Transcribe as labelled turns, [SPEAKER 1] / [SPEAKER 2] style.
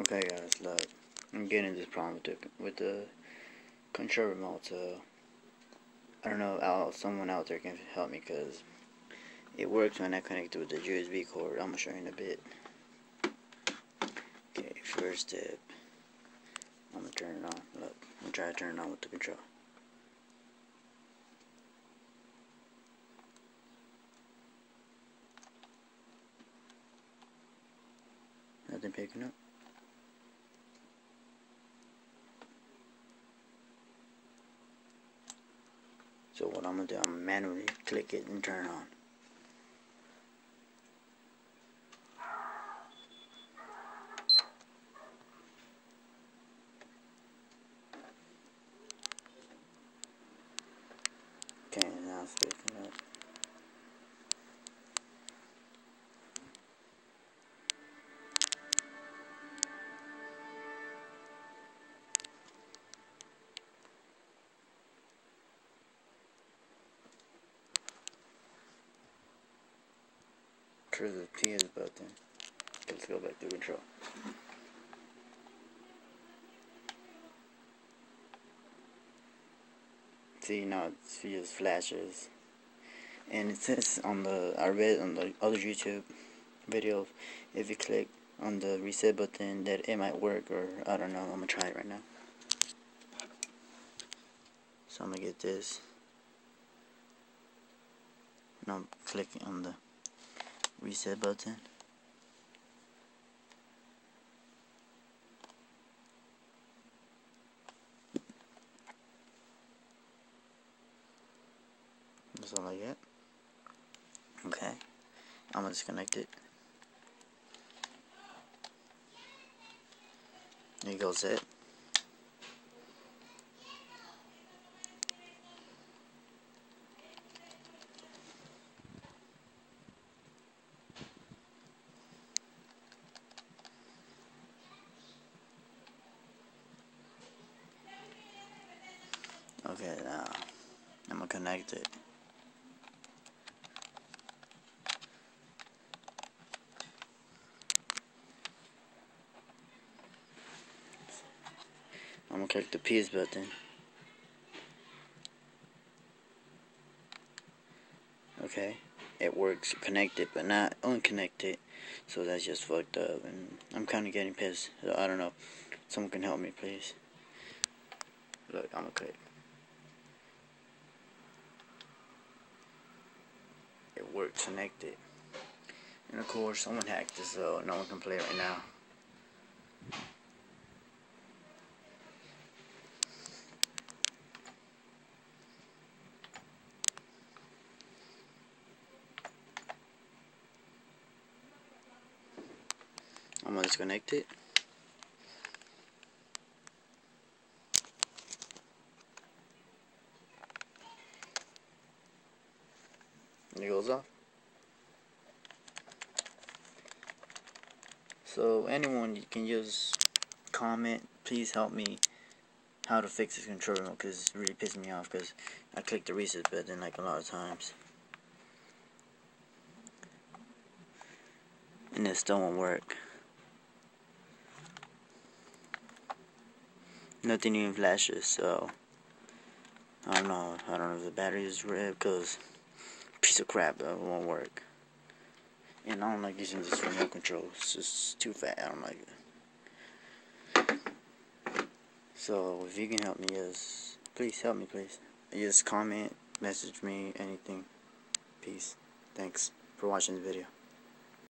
[SPEAKER 1] Okay guys, look, I'm getting this problem with the control remote, so I don't know if someone out there can help me, because it works when I connect it with the USB cord. I'm gonna show you in a bit. Okay, first step, I'm gonna turn it on. Look, I'm gonna try to turn it on with the control. Nothing picking up. So what I'm gonna do, I'm gonna manually click it and turn it on. Okay, now it's picking up. Press the ps button. Let's go back to control. See, now it just flashes, and it says on the, I read on the other YouTube videos, if you click on the reset button that it might work, or I don't know. I'm gonna try it right now. So I'm gonna get this. Now I'm clicking on the reset button. That's all I get. Okay, I'm gonna disconnect it. There goes it. Okay, now I'm gonna connect it. I'm gonna click the ps button. Okay, it works, connected, but not unconnected, so that's just fucked up, and I'm kind of getting pissed. So I don't know, someone can help me, please. Look, I'm gonna click. It works, connected, and of course someone hacked this, so no one can play right now. I'm gonna disconnect it. And it goes off. So anyone, you can just comment, please help me how to fix this control remote, because it's really pissing me off, because I clicked the reset button like a lot of times and it still won't work. Nothing even flashes, so I don't know if the battery is red, because piece of crap, it won't work. And I don't like using this remote control, it's just too fat, I don't like it. So if you can help me, yes, please help me, please. Just comment, message me, anything. Peace. Thanks for watching the video.